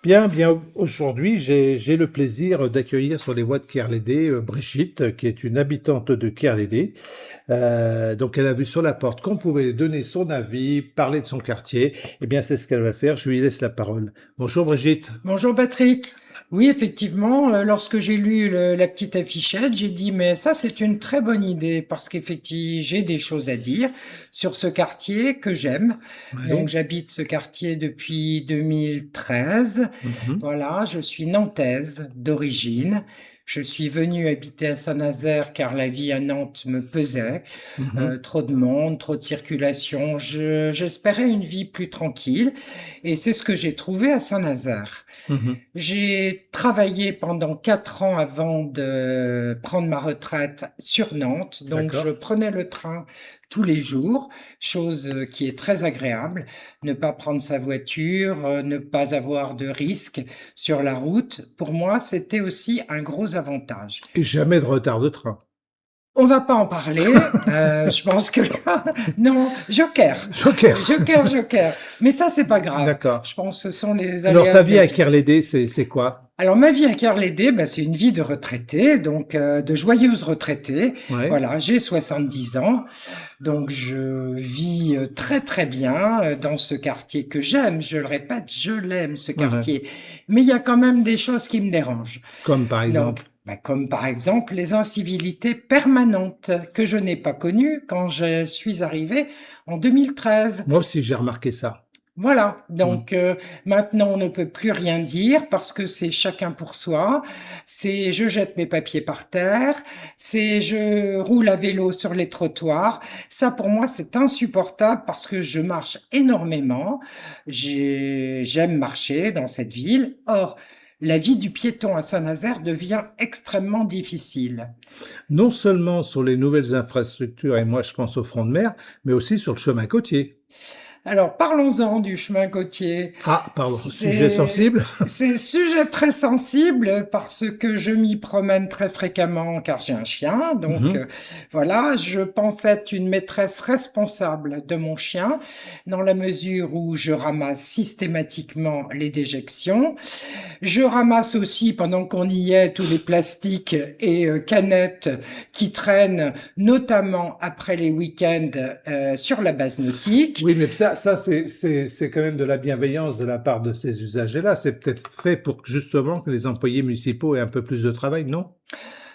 Bien, bien, aujourd'hui, j'ai le plaisir d'accueillir sur les voies de Kerlédé, Brigitte, qui est une habitante de Kerlédé. Donc elle a vu sur la porte qu'on pouvait donner son avis, parler de son quartier. Eh bien, c'est ce qu'elle va faire. Je lui laisse la parole. Bonjour Brigitte. Bonjour Patrick. Oui, effectivement, lorsque j'ai lu la petite affichette, j'ai dit, mais ça, c'est une très bonne idée parce qu'effectivement, j'ai des choses à dire sur ce quartier que j'aime. Donc, Oui. j'habite ce quartier depuis 2013. Mhm, Voilà, je suis nantaise d'origine. Je suis venue habiter à Saint-Nazaire car la vie à Nantes me pesait. mhm, Trop de monde, trop de circulation. J'espérais une vie plus tranquille et c'est ce que j'ai trouvé à Saint-Nazaire. mhm. J'ai travaillé pendant 4 ans avant de prendre ma retraite sur Nantes, donc je D'accord. prenais le train tous les jours, chose qui est très agréable. Ne pas prendre sa voiture, ne pas avoir de risques sur la route, pour moi, c'était aussi un gros avantage. Et jamais de retard de train. On va pas en parler. Je pense que là, non, joker, Joker. joker. Mais ça, c'est pas grave. D'accord. Je pense que ce sont les Alors, aléas ta de vie la à vie. Kerlédé, c'est quoi? Alors ma vie à Kerlédé, bah, c'est une vie de retraité, donc de joyeuse retraitée. Ouais. Voilà, j'ai 70 ans, donc je vis très très bien dans ce quartier que j'aime. Je le répète, je l'aime ce Ouais. quartier, mais il y a quand même des choses qui me dérangent. Comme par Donc, exemple. bah, comme par exemple les incivilités permanentes que je n'ai pas connues quand je suis arrivé en 2013. Moi aussi, j'ai remarqué ça. Voilà, Mm. donc maintenant on ne peut plus rien dire parce que c'est chacun pour soi. C'est je jette mes papiers par terre, c'est je roule à vélo sur les trottoirs. Ça pour moi c'est insupportable parce que je marche énormément. J'aime marcher dans cette ville. Or, la vie du piéton à Saint-Nazaire devient extrêmement difficile. Non seulement sur les nouvelles infrastructures, et moi je pense au front de mer, mais aussi sur le chemin côtier. Alors parlons-en du chemin côtier. Ah, pardon, sujet C'est sensible. c'est sujet très sensible parce que je m'y promène très fréquemment car j'ai un chien. Donc Mhm. voilà, je pense être une maîtresse responsable de mon chien dans la mesure où je ramasse systématiquement les déjections. Je ramasse aussi, pendant qu'on y est, tous les plastiques et canettes qui traînent, notamment après les week-ends sur la base nautique. Oui, mais ça c'est quand même de la bienveillance de la part de ces usagers-là. C'est peut-être fait pour justement que les employés municipaux aient un peu plus de travail, non?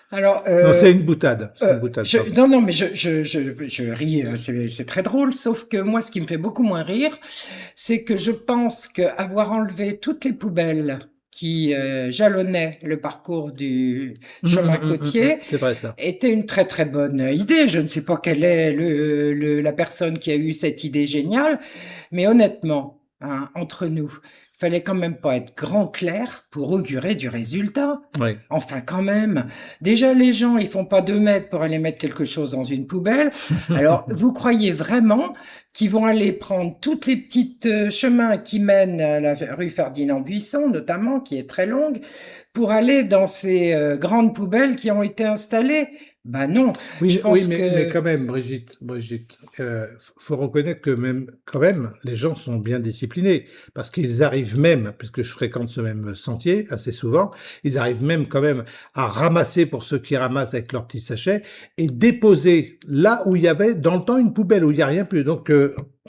Alors, Non, c'est une boutade. C'est une boutade, pardon. non, non, mais je ris, c'est très drôle, sauf que moi, ce qui me fait beaucoup moins rire, c'est que je pense qu'avoir enlevé toutes les poubelles qui jalonnaient le parcours du chemin côtier C'est vrai ça. était une très très bonne idée. Je ne sais pas quelle est la personne qui a eu cette idée géniale, mais honnêtement, hein, entre nous, fallait quand même pas être grand clair pour augurer du résultat. Oui. Enfin, quand même. Déjà, les gens, ils font pas 2 mètres pour aller mettre quelque chose dans une poubelle. Alors, vous croyez vraiment qu'ils vont aller prendre toutes les petites chemins qui mènent à la rue Ferdinand Buisson, notamment, qui est très longue, pour aller dans ces grandes poubelles qui ont été installées? Ben non. Je Oui, oui, pense mais que quand même, Brigitte, faut reconnaître que même, quand même, les gens sont bien disciplinés parce qu'ils arrivent même, puisque je fréquente ce même sentier assez souvent, ils arrivent même quand même à ramasser pour ceux qui ramassent avec leurs petits sachets et déposer là où il y avait dans le temps une poubelle où il n'y a rien plus. Donc,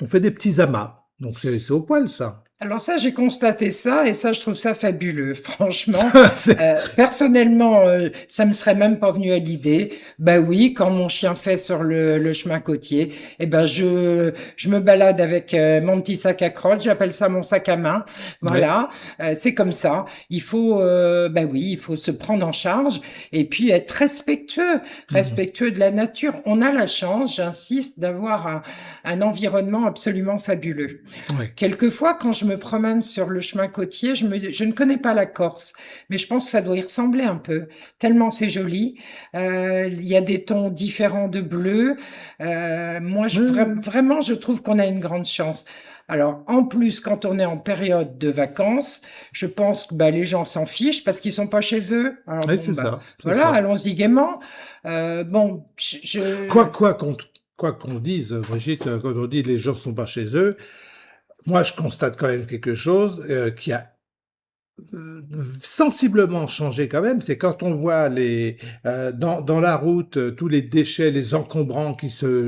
on fait des petits amas. Donc, c'est au poil, ça. alors ça, j'ai constaté ça et ça, je trouve ça fabuleux. Franchement, C'est- personnellement, ça me serait même pas venu à l'idée. Bah oui, quand mon chien fait sur le chemin côtier, eh ben je me balade avec mon petit sac à crottes. J'appelle ça mon sac à main. Ouais. Voilà, c'est comme ça. Il faut, bah oui, il faut se prendre en charge et puis être respectueux, Mhm. respectueux de la nature. On a la chance, j'insiste, d'avoir un environnement absolument fabuleux. Ouais. Quelquefois, quand je me promène sur le chemin côtier, je ne connais pas la Corse, mais je pense que ça doit y ressembler un peu, tellement c'est joli. Il y a des tons différents de bleu. Moi, Ouais. vraiment, je trouve qu'on a une grande chance. Alors, en plus, quand on est en période de vacances, je pense que bah, les gens s'en fichent parce qu'ils sont pas chez eux. Alors Ouais, bon, c'est bah ça, c'est voilà, ça. allons-y gaiement. Bon, Quoi, quoi qu'on quoi qu'on dise, Brigitte, quand on dit les gens sont pas chez eux, moi je constate quand même quelque chose qui a sensiblement changé quand même, c'est quand on voit dans la route, tous les déchets, les encombrants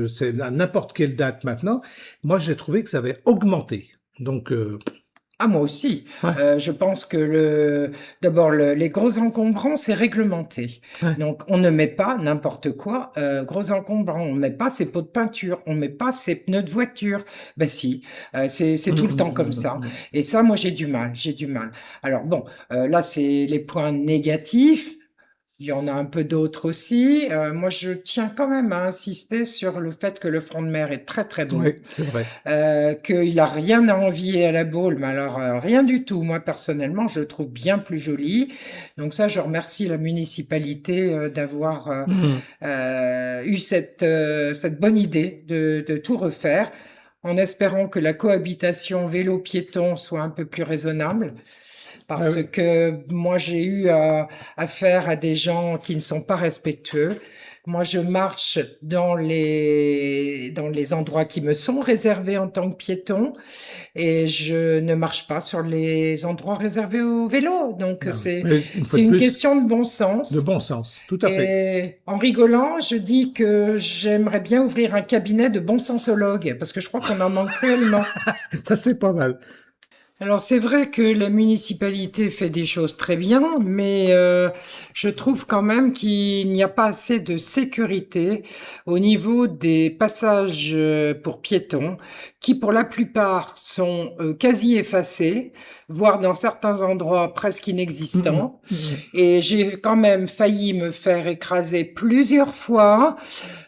c'est à n'importe quelle date maintenant. Moi, j'ai trouvé que ça avait augmenté. Donc, Ah, moi aussi. ouais, Je pense que d'abord, les gros encombrants, c'est réglementé. ouais. Donc, on ne met pas n'importe quoi. Gros encombrants, on ne met pas ses pots de peinture, on ne met pas ses pneus de voiture. Ben si, c'est Mmh, tout le mmh, temps mmh, comme mmh, ça. mmh. Et ça, moi, j'ai du mal, j'ai du mal. Alors bon, là, c'est les points négatifs. Il y en a un peu d'autres aussi. Moi, je tiens quand même à insister sur le fait que le front de mer est très très beau, Oui, c'est vrai. qu'il a rien à envier à la Baule, mais alors rien du tout. Moi, personnellement, je le trouve bien plus joli. Donc ça, je remercie la municipalité d'avoir Mmh. eu cette bonne idée de tout refaire, en espérant que la cohabitation vélo-piéton soit un peu plus raisonnable. Ah Parce oui. que moi, j'ai eu affaire à des gens qui ne sont pas respectueux. Moi, je marche dans les endroits qui me sont réservés en tant que piéton et je ne marche pas sur les endroits réservés aux vélos. Donc, Ah oui. Mais une fois c'est de une plus, question de bon de sens. bon sens, tout à fait. Et en rigolant, je dis que j'aimerais bien ouvrir un cabinet de bon sensologue parce que je crois qu'on en manque réellement. Ça, c'est pas mal. Alors c'est vrai que la municipalité fait des choses très bien, mais je trouve quand même qu'il n'y a pas assez de sécurité au niveau des passages pour piétons, qui pour la plupart sont quasi effacés, voire dans certains endroits presque Mmh mh. inexistants. Mmh mh. Et j'ai quand même failli me faire écraser plusieurs fois,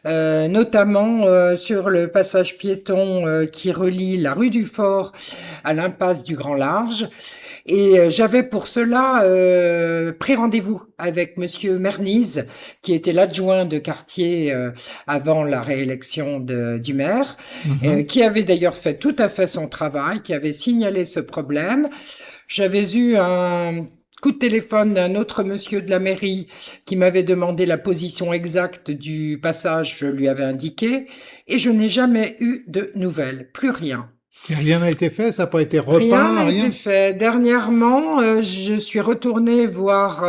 notamment sur le passage piéton qui relie la rue du Fort à l'impasse du Grand Large. Et j'avais pour cela pris rendez-vous avec Monsieur Merniz, qui était l'adjoint de quartier avant la réélection du maire, Mmh. qui avait d'ailleurs fait tout à fait son travail, qui avait signalé ce problème. J'avais eu un coup de téléphone d'un autre monsieur de la mairie qui m'avait demandé la position exacte du passage, je lui avais indiqué, et je n'ai jamais eu de nouvelles, plus rien. Et rien n'a été fait? Ça a pas été Rien repeint, n'a été rien? fait. Dernièrement, je suis retournée voir.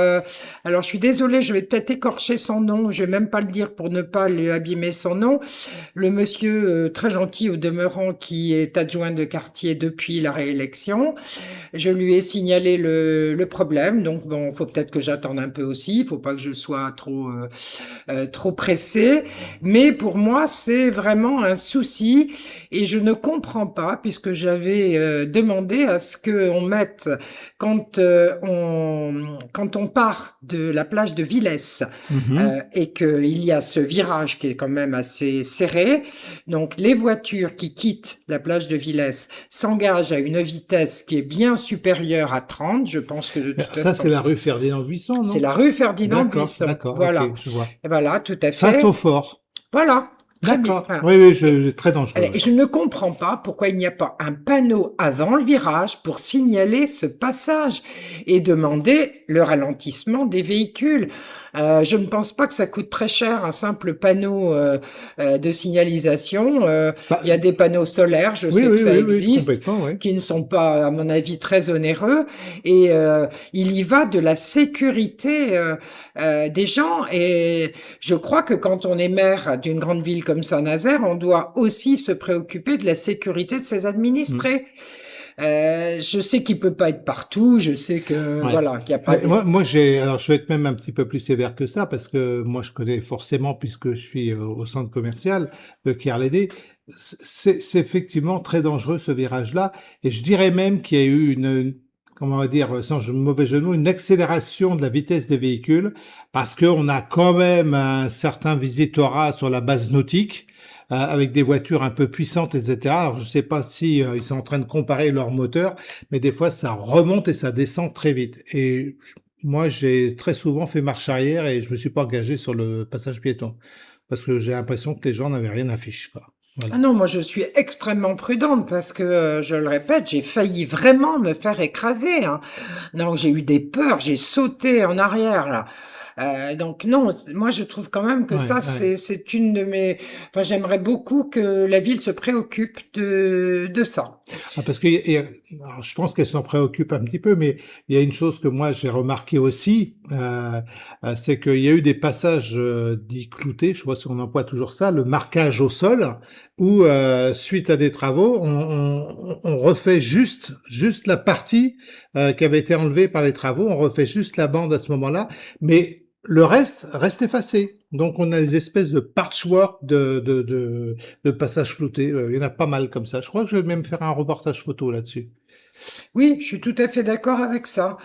Alors, je suis désolée, je vais peut-être écorcher son nom. Je vais même pas le dire pour ne pas lui abîmer son nom. Le monsieur très gentil au demeurant qui est adjoint de quartier depuis la réélection. Je lui ai signalé le problème. Donc bon, faut peut-être que j'attende un peu aussi. Il faut pas que je sois trop pressée. Mais pour moi, c'est vraiment un souci et je ne comprends pas puisque j'avais demandé à ce qu'on mette quand on part de la plage de Villesse Mmh. et qu'il y a ce virage qui est quand même assez serré. Donc les voitures qui quittent la plage de Villesse s'engagent à une vitesse qui est bien supérieure à 30. Je pense que de toute Ça, c'est façon, la rue Ferdinand Buisson, c'est non? la rue Ferdinand D'accord, Buisson. d'accord, OK, Voilà. je vois. Et voilà, tout à Face au fait. fort. Voilà, très bien. D'accord. Voilà. Oui, oui, Et, très dangereux, allez, ouais. je ne comprends pas pourquoi il n'y a pas un panneau avant le virage pour signaler ce passage et demander le ralentissement des véhicules. Je ne pense pas que ça coûte très cher un simple panneau de signalisation. Bah, Il y a des panneaux solaires, je oui, sais que oui, ça oui, oui, existe, complètement, oui. qui ne sont pas, à mon avis, très onéreux. Et il y va de la sécurité des gens. Et je crois que quand on est maire d'une grande ville comme Saint-Nazaire, on doit aussi se préoccuper de la sécurité de ses Mmh. administrés. Je sais qu'il peut pas être partout, je sais que Ouais. voilà, qu'il n'y a pas de... Alors je vais être même un petit peu plus sévère que ça parce que moi je connais forcément puisque je suis au centre commercial de Kerlédé. C'est effectivement très dangereux ce virage-là et je dirais même qu'il y a eu comment on va dire, sans mauvais jeu de mots, une accélération de la vitesse des véhicules parce qu'on a quand même un certain visitorat sur la base nautique. Avec des voitures un peu puissantes, etc. Alors, je ne sais pas si ils sont en train de comparer leurs moteurs, mais des fois ça remonte et ça descend très vite. Et moi, j'ai très souvent fait marche arrière et je me suis pas engagé sur le passage piéton parce que j'ai l'impression que les gens n'avaient rien à fiche, quoi. Ah Voilà. non, moi je suis extrêmement prudente parce que, je le répète, j'ai failli vraiment me faire écraser, hein. Donc j'ai eu des peurs, j'ai sauté en arrière là. Donc non, moi je trouve quand même que Ouais, ça ouais. c'est une de mes... Enfin, j'aimerais beaucoup que la ville se préoccupe de ça. Ah, parce que alors je pense qu'elle s'en préoccupe un petit peu, mais il y a une chose que moi j'ai remarqué aussi, c'est qu'il y a eu des passages, dits cloutés, je sais pas si on emploie toujours ça, le marquage au sol où, suite à des travaux, on refait juste la partie, qui avait été enlevée par les travaux, on refait juste la bande à ce moment-là, mais le reste effacé. Donc on a des espèces de patchwork de passages cloutés, il y en a pas mal comme ça. Je crois que je vais même faire un reportage photo là-dessus. Oui, je suis tout à fait d'accord avec ça.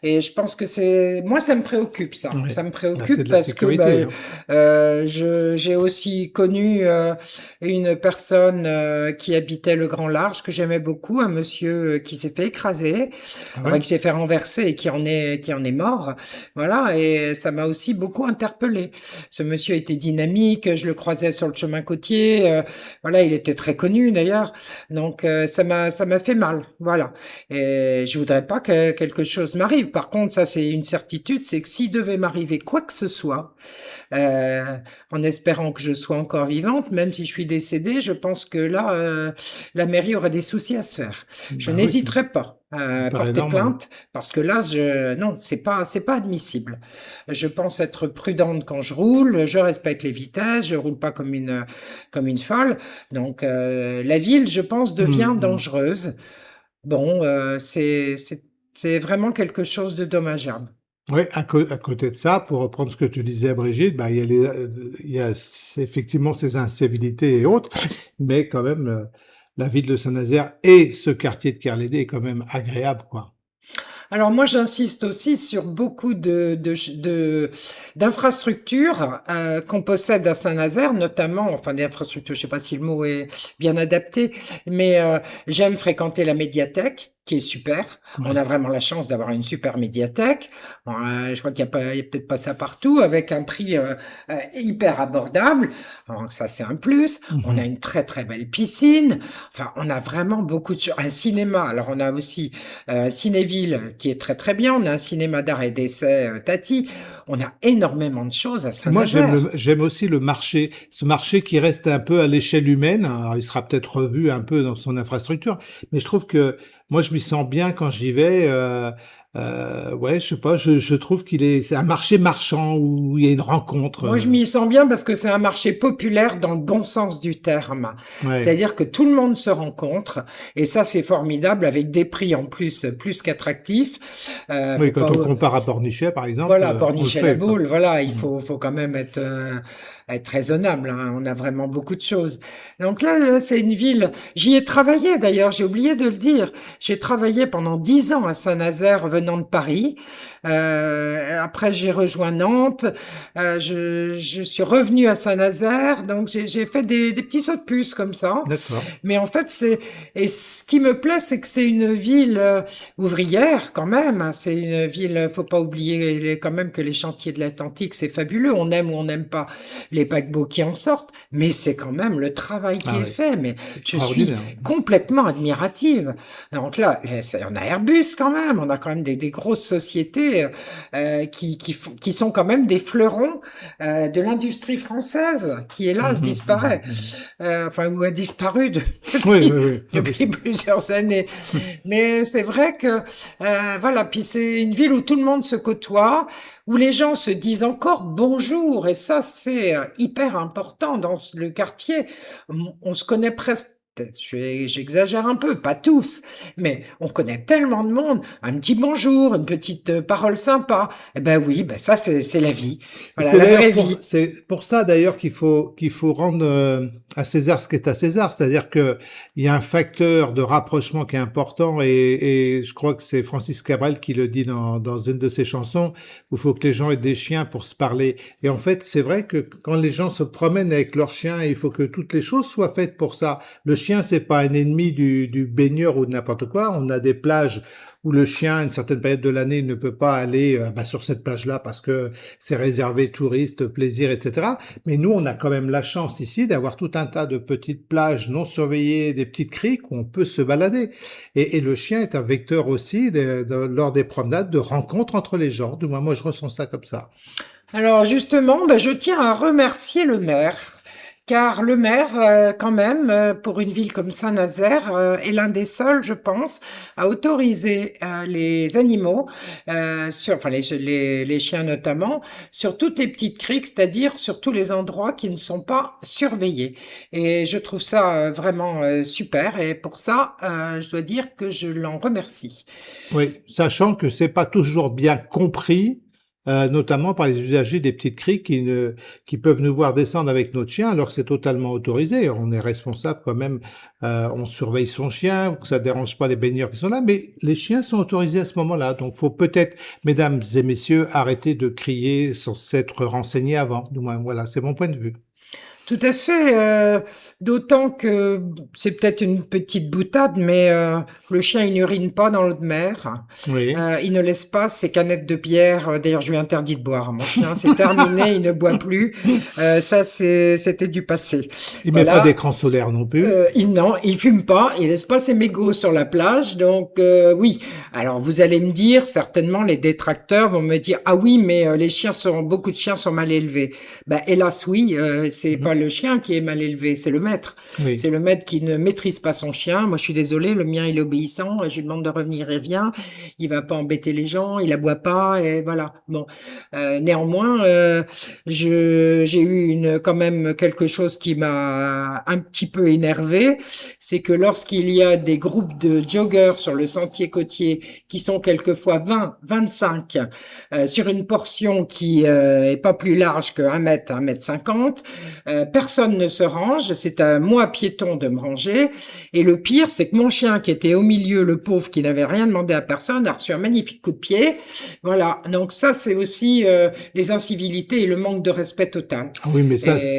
Et je pense que moi, ça me préoccupe, ça. Ouais, Ça me bah, c'est préoccupe de la parce que sécurité, hein. j'ai aussi connu une personne qui habitait le Grand Large que j'aimais beaucoup, un monsieur qui s'est fait écraser, Ah enfin ouais? qui s'est fait renverser et qui en est mort. Voilà, et ça m'a aussi beaucoup interpellée. Ce monsieur était dynamique, je le croisais sur le chemin côtier. Voilà, il était très connu d'ailleurs. Donc ça m'a fait mal. Voilà. Et je voudrais pas que quelque chose m'arrive. Par contre, ça c'est une certitude, c'est que s'il devait m'arriver quoi que ce soit, euh, en espérant que je sois encore vivante, même si je suis décédée, je pense que là, la mairie aurait des soucis à se faire. Je Bah oui, n'hésiterai pas ça me à paraît porter normal. plainte parce que là, non, c'est pas admissible. Je pense être prudente quand je roule, je respecte les vitesses, je roule pas comme une folle. Donc, la ville, je pense, Mmh devient mh. dangereuse. Bon, c'est vraiment quelque chose de dommageable. Ouais, à côté de ça, pour reprendre ce que tu disais à Brigitte, bah, il y a effectivement ces incivilités et autres, mais quand même, la ville de Saint-Nazaire et ce quartier de Kerlédé est quand même agréable, quoi. Alors moi, j'insiste aussi sur beaucoup d'infrastructures qu'on possède à Saint-Nazaire, notamment, enfin des infrastructures, je sais pas si le mot est bien adapté, mais j'aime fréquenter la médiathèque, qui est super. On a Ouais. vraiment la chance d'avoir une super médiathèque. Bon, je crois il y a peut-être pas ça partout, avec un prix hyper abordable. Donc ça, c'est un plus. Mmh On a mh. une très très belle piscine. Enfin, on a vraiment beaucoup de choses. Un cinéma. Alors on a aussi Cinéville qui est très très bien, on a un cinéma d'art et d'essai Tati, on a énormément de choses à Et moi, Saint-Nazaire. j'aime aussi le marché, ce marché qui reste un peu à l'échelle humaine. Alors, il sera peut-être revu un peu dans son infrastructure, mais je trouve que moi, je m'y sens bien quand j'y vais. Ouais, je sais pas, je trouve c'est un marché marchand où il y a une rencontre. Moi, je m'y sens bien parce que c'est un marché populaire dans le bon sens du terme. Ouais. C'est-à-dire que tout le monde se rencontre et ça, c'est formidable avec des prix en plus qu'attractifs. Faut Oui, quand pas, on compare à Pornichet, par exemple, Voilà, on le Pornichet la fait, quoi. Baule, voilà, il Mmh. faut quand même être raisonnable, hein. On a vraiment beaucoup de choses. Donc là, c'est une ville. J'y ai travaillé d'ailleurs, j'ai oublié de le dire. J'ai travaillé pendant 10 ans à Saint-Nazaire venant de Paris. Après, j'ai rejoint Nantes. Je suis revenue à Saint-Nazaire, donc j'ai fait des petits sauts de puce comme ça. D'accord. Mais en fait, et ce qui me plaît, c'est que c'est une ville ouvrière quand même, hein. C'est une ville, faut pas oublier quand même que les chantiers de l'Atlantique, c'est fabuleux. On aime ou on n'aime pas les paquebots qui en sortent, mais c'est quand même le travail qui Ah est oui, fait. Mais je suis extraordinaire. complètement admirative. Donc là, on a Airbus quand même, on a quand même des grosses sociétés qui sont quand même des fleurons de l'industrie française, qui hélas Mmh mh. Mmh disparaît, mh. Mmh. enfin ou a disparu Oui, depuis oui, oui. Oui, depuis oui. plusieurs années. Mais c'est vrai que voilà, puis c'est une ville où tout le monde se côtoie, où les gens se disent encore bonjour, et ça c'est hyper important dans le quartier. On se connaît presque. Peut-être, j'exagère un peu, pas tous, mais on connaît tellement de monde. Un petit bonjour, une petite parole sympa. Eh ben oui, ben ça c'est la vie. Et Voilà, la vraie vie. c'est pour ça d'ailleurs qu'il faut rendre à César ce qui est à César, c'est-à-dire que il y a un facteur de rapprochement qui est important et je crois que c'est Francis Cabrel qui le dit dans une de ses chansons, où il faut que les gens aient des chiens pour se parler. Et en fait, c'est vrai que quand les gens se promènent avec leurs chiens, il faut que toutes les choses soient faites pour ça. Le chien, c'est pas un ennemi du baigneur ou de n'importe quoi. On a des plages où le chien, à une certaine période de l'année, ne peut pas aller sur cette plage-là parce que c'est réservé touristes, plaisir, etc. Mais nous, on a quand même la chance ici d'avoir tout un tas de petites plages non surveillées, des petites criques où on peut se balader. Et le chien est un vecteur aussi, lors des promenades, de rencontres entre les gens. Du moins, moi, je ressens ça comme ça. Alors justement, ben, je tiens à remercier le maire car le maire, quand même, pour une ville comme Saint-Nazaire, est l'un des seuls, je pense, à autoriser les animaux, enfin les chiens notamment, sur toutes les petites criques, c'est-à-dire sur tous les endroits qui ne sont pas surveillés. Et je trouve ça vraiment super, et pour ça, je dois dire que je l'en remercie. Oui, sachant que c'est pas toujours bien compris, notamment par les usagers des petites criques qui peuvent nous voir descendre avec notre chien alors que c'est totalement autorisé. On est responsable quand même, on surveille son chien, que ça dérange pas les baigneurs qui sont là, mais les chiens sont autorisés à ce moment-là. Donc faut peut-être, mesdames et messieurs, arrêter de crier sans s'être renseignés avant. Du moins, voilà, c'est mon point de vue. Tout à fait, d'autant que c'est peut-être une petite boutade, mais le chien, il n'urine pas dans l'eau de mer. Oui. Il ne laisse pas ses canettes de bière. D'ailleurs, je lui ai interdit de boire. Mon chien, c'est terminé, il ne boit plus. Ça, c'était du passé. Il met pas Voilà. d'écran solaire non plus. Non, il fume pas, il laisse pas ses mégots sur la plage, donc oui. Alors vous allez me dire, certainement les détracteurs vont me dire, ah oui, mais beaucoup de chiens sont mal élevés. Ben hélas oui, c'est Mhm. pas le chien qui est mal élevé, c'est le maître. Oui. C'est le maître qui ne maîtrise pas son chien. Moi je suis désolée, le mien il est obéissant, je lui demande de revenir, il vient. Il va pas embêter les gens, il aboie pas, et voilà. Bon, néanmoins, j'ai eu quand même quelque chose qui m'a un petit peu énervé, c'est que lorsqu'il y a des groupes de joggeurs sur le sentier côtier qui sont quelquefois 20, 25 sur une portion qui est pas plus large que 1 mètre 50, personne ne se range, c'est à moi piéton de me ranger, et le pire c'est que mon chien qui était au milieu, le pauvre qui n'avait rien demandé à personne, a reçu un magnifique coup de pied. Voilà, donc ça c'est aussi les incivilités et le manque de respect total. Ah oui, mais ça Et,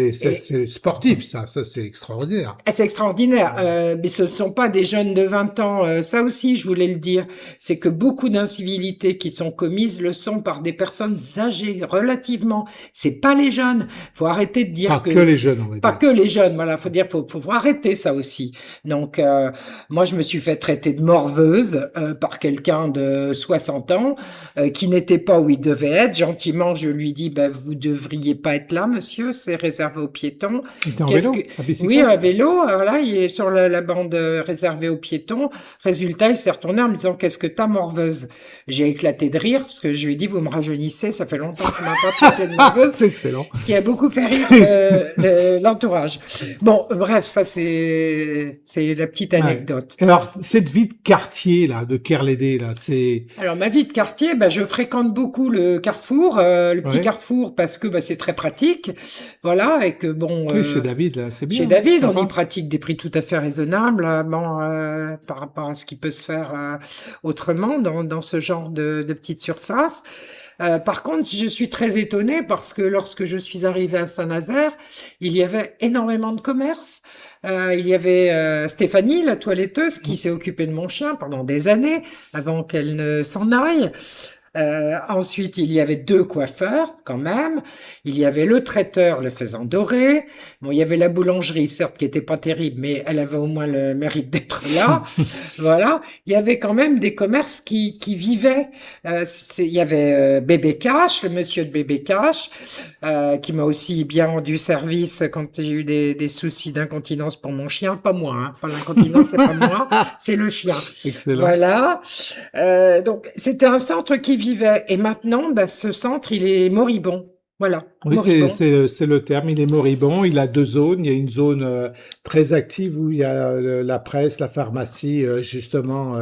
et, c'est sportif, ça c'est extraordinaire. ah, c'est extraordinaire, Ouais. mais ce ne sont pas des jeunes de 20 ans. Ça aussi, je voulais le dire, c'est que beaucoup d'incivilités qui sont commises le sont par des personnes âgées, relativement. C'est pas les jeunes. Faut arrêter de Pas dire que que les jeunes, on va pas dire. que les jeunes. Voilà, faut arrêter ça aussi. Donc, moi, je me suis fait traiter de morveuse par quelqu'un de 60 ans qui n'était pas où il devait être. Gentiment, je lui dis, ben, vous devriez pas être là, monsieur. C'est réservé aux piétons. Il était en Qu'est-ce que vélo, à Oui, bicyclette? à vélo, voilà, il est sur la bande réservée aux piétons. Résultat, il s'est retourné en me disant, qu'est-ce que t'as, morveuse? J'ai éclaté de rire, parce que je lui ai dit, vous me rajeunissez, ça fait longtemps qu'on m'a pas traité de morveuse, C'est excellent. ce qui a beaucoup fait rire l'entourage. Bon, bref, ça c'est la petite Ouais. anecdote. Et alors, cette vie de quartier, là, de Kerlédé, là, c'est... Alors ma vie de quartier, bah, je fréquente beaucoup le Carrefour, le petit Ouais. Carrefour, parce que bah, c'est très pratique, voilà, et que bon, Oui, chez David, là, c'est chez bien, hein, David, on y sympa. pratique des prix tout à fait raisonnables, bon, par rapport à ce qui peut se faire autrement dans ce genre de petites surfaces. Par contre, je suis très étonnée parce que lorsque je suis arrivée à Saint-Nazaire, il y avait énormément de commerces. Il y avait Stéphanie, la toiletteuse, qui s'est occupée de mon chien pendant des années avant qu'elle ne s'en aille. Ensuite, il y avait 2 coiffeurs quand même. Il y avait le traiteur, le faisan doré. Bon, il y avait la boulangerie, certes, qui était pas terrible, mais elle avait au moins le mérite d'être là. Voilà. Il y avait quand même des commerces qui vivaient. Il y avait Bébé Cash, le monsieur de Bébé Cash, qui m'a aussi bien rendu service quand j'ai eu des soucis d'incontinence pour mon chien. Pas moi, hein. Pas l'incontinence, c'est pas moi, c'est le chien. Excellent. Voilà. Donc, c'était un centre qui vivait. Et maintenant, bah, ce centre, il est moribond. Voilà, Oui, moribond. c'est le terme. Il est moribond. Il a 2 zones. Il y a une zone très active où il y a la presse, la pharmacie, justement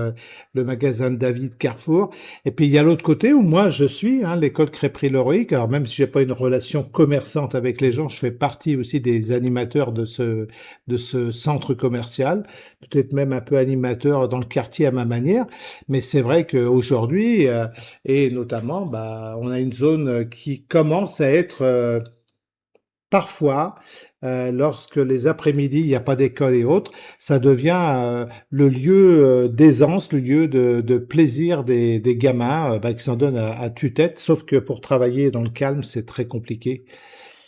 le magasin de David, Carrefour. Et puis il y a l'autre côté où moi je suis, hein, l'école Crêperie L'Héroïque. Alors même si j'ai pas une relation commerçante avec les gens, je fais partie aussi des animateurs de ce centre commercial. Peut-être même un peu animateur dans le quartier à ma manière. Mais c'est vrai qu'aujourd'hui, et notamment, bah, on a une zone qui commence à être parfois, lorsque les après-midi, il n'y a pas d'école et autres, ça devient le lieu d'aisance, le lieu de plaisir des gamins bah, qui s'en donnent à tue-tête, sauf que pour travailler dans le calme, c'est très compliqué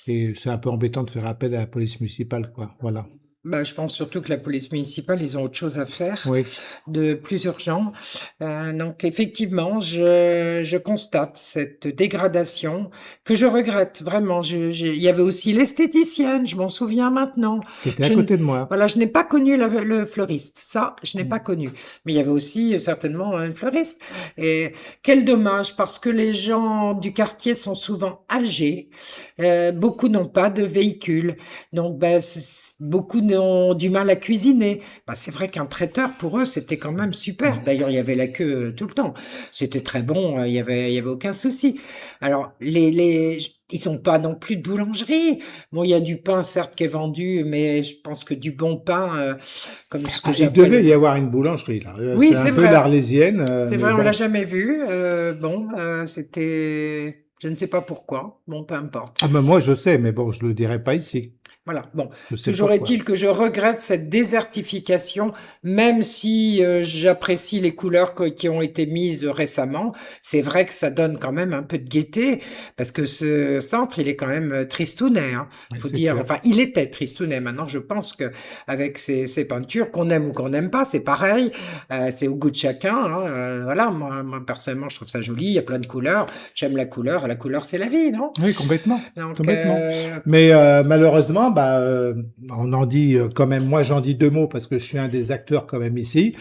et c'est un peu embêtant de faire appel à la police municipale, quoi. Voilà. Bah, je pense surtout que la police municipale, ils ont autre chose à faire Oui. de plus urgent. Donc effectivement, je constate cette dégradation que je regrette vraiment. Il y avait aussi l'esthéticienne, je m'en souviens maintenant. Qui était à Je, n- côté de moi. voilà, je n'ai pas connu le fleuriste, ça, je n'ai pas connu. Mais il y avait aussi certainement un fleuriste. Et quel dommage, parce que les gens du quartier sont souvent âgés. Beaucoup n'ont pas de véhicule. Donc, ben, beaucoup ont du mal à cuisiner. Ben, c'est vrai qu'un traiteur, pour eux, c'était quand même super. D'ailleurs, il y avait la queue tout le temps. C'était très bon, il y avait aucun souci. Alors, ils ont pas non plus de boulangerie. Bon, il y a du pain, certes, qui est vendu, mais je pense que du bon pain, comme ce que Ah, il devait j'appelle. y avoir une boulangerie, là. Oui, C'est un c'est peu vrai. l'Arlésienne, C'est mais vrai, on l'a bon. jamais vu. Bon, c'était, je ne sais pas pourquoi. Bon, peu importe. Ah ben moi je sais, mais bon, je le dirai pas ici. Voilà. Bon, Je sais toujours pourquoi. est-il que je regrette cette désertification, même si j'apprécie les couleurs qui ont été mises récemment. C'est vrai que ça donne quand même un peu de gaieté, parce que ce centre, il est quand même tristounet, hein. Oui, Faut c'est dire, clair. enfin, il était tristounet. Maintenant, je pense que avec ces peintures, qu'on aime ou qu'on n'aime pas, c'est pareil. C'est au goût de chacun, hein. Voilà. Moi, personnellement, je trouve ça joli. Il y a plein de couleurs. J'aime la couleur. La couleur, c'est la vie, non? Oui, complètement, Donc, complètement. Mais malheureusement, bah, on en dit quand même. Moi, j'en dis deux mots parce que je suis un des acteurs quand même ici.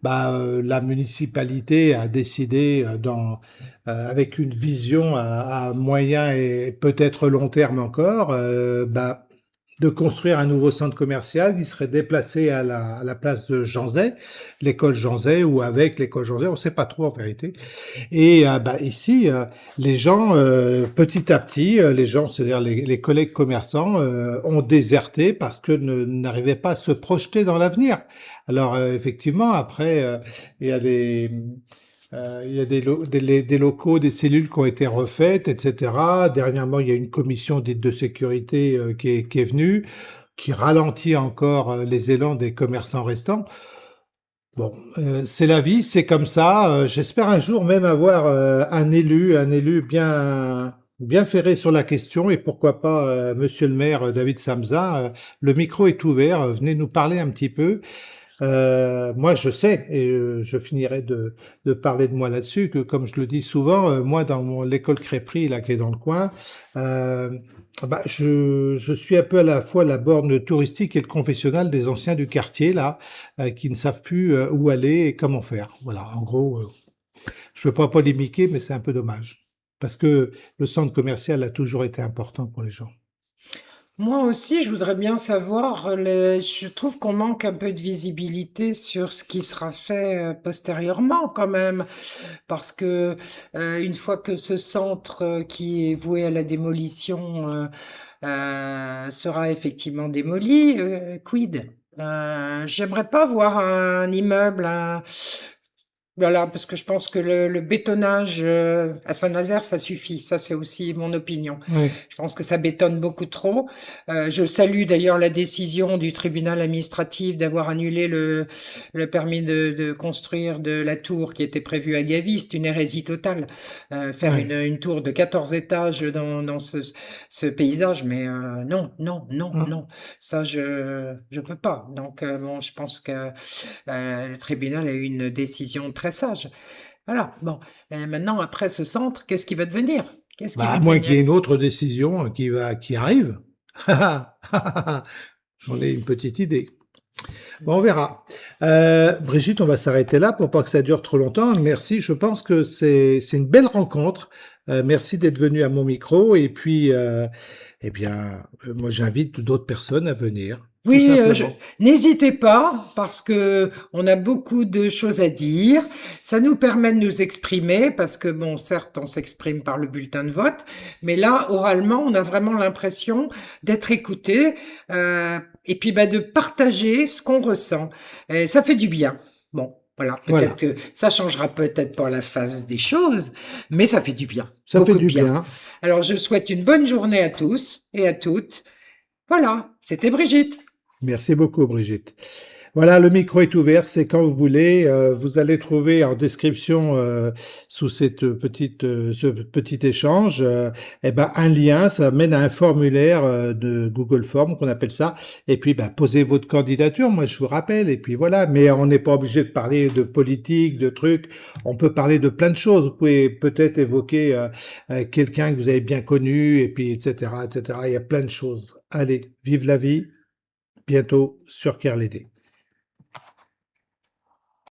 Bah, la municipalité a décidé, avec une vision à moyen et peut-être long terme encore, bah, de construire un nouveau centre commercial qui serait déplacé à la place de Jean Zay, l'école Jean Zay ou avec l'école Jean Zay, on ne sait pas trop en vérité. Et bah, ici, les gens, petit à petit, les gens, c'est-à-dire les collègues commerçants, ont déserté parce que n'arrivaient pas à se projeter dans l'avenir. Alors effectivement, après, il y a il y a des locaux, des cellules qui ont été refaites, etc. Dernièrement, il y a une commission dite de sécurité qui est venue, qui ralentit encore les élans des commerçants restants. Bon, c'est la vie, c'est comme ça. J'espère un jour même avoir un élu bien ferré sur la question et pourquoi pas Monsieur le maire David Samza. Le micro est ouvert, venez nous parler un petit peu. Moi, je sais, et je finirai de parler de moi là-dessus, que comme je le dis souvent, moi, dans l'école crêperie, là, qui est dans le coin, euh, bah, je suis un peu à la fois la borne touristique et le confessionnal des anciens du quartier, là, qui ne savent plus où aller et comment faire. Voilà, en gros, je veux pas polémiquer, mais c'est un peu dommage. Parce que le centre commercial a toujours été important pour les gens. moi aussi, je voudrais bien savoir, je trouve qu'on manque un peu de visibilité sur ce qui sera fait postérieurement quand même, parce que une fois que ce centre qui est voué à la démolition sera effectivement démoli, quid? J'aimerais pas voir un immeuble, voilà, parce que je pense que le bétonnage à Saint-Nazaire, ça suffit. Ça, c'est aussi mon opinion. Oui, Je pense que ça bétonne beaucoup trop. Je salue d'ailleurs la décision du tribunal administratif d'avoir annulé le permis de construire de la tour qui était prévue à Gavy. C'est une hérésie totale. Faire oui. une tour de 14 étages dans ce paysage, mais non, non, non, Hein. non. Ça, je peux pas. Donc, bon, je pense que le tribunal a eu une décision très sage. Voilà. Bon. Maintenant, après ce centre, qu'est-ce qui va devenir? Qu'est-ce qui Bah, va à moins qu'il devenir? y ait une autre décision qui arrive. J'en ai une petite idée. Bon, on verra. Brigitte, on va s'arrêter là pour pas que ça dure trop longtemps. Merci. Je pense que c'est une belle rencontre. Merci d'être venu à mon micro. Et puis, eh bien, moi, j'invite d'autres personnes à venir, tout Oui, simplement. n'hésitez pas parce que on a beaucoup de choses à dire. Ça nous permet de nous exprimer parce que bon, certes, on s'exprime par le bulletin de vote, mais là, oralement, on a vraiment l'impression d'être écouté et puis bah, de partager ce qu'on ressent. Et ça fait du bien. Bon, voilà, peut-être Voilà. que ça changera peut-être pas la face des choses, mais ça fait du bien, Ça fait beaucoup de du bien. bien. Alors, je souhaite une bonne journée à tous et à toutes. Voilà, c'était Brigitte. Merci beaucoup, Brigitte. Voilà, le micro est ouvert, c'est quand vous voulez. Vous allez trouver en description sous ce petit échange, eh ben, un lien, ça mène à un formulaire de Google Form qu'on appelle ça. Et puis, bah, posez votre candidature, moi je vous rappelle. Et puis voilà, mais on n'est pas obligé de parler de politique, de trucs. On peut parler de plein de choses. Vous pouvez peut-être évoquer quelqu'un que vous avez bien connu, et puis etc., etc. Il y a plein de choses. Allez, vive la vie. Bientôt sur Care l'aider.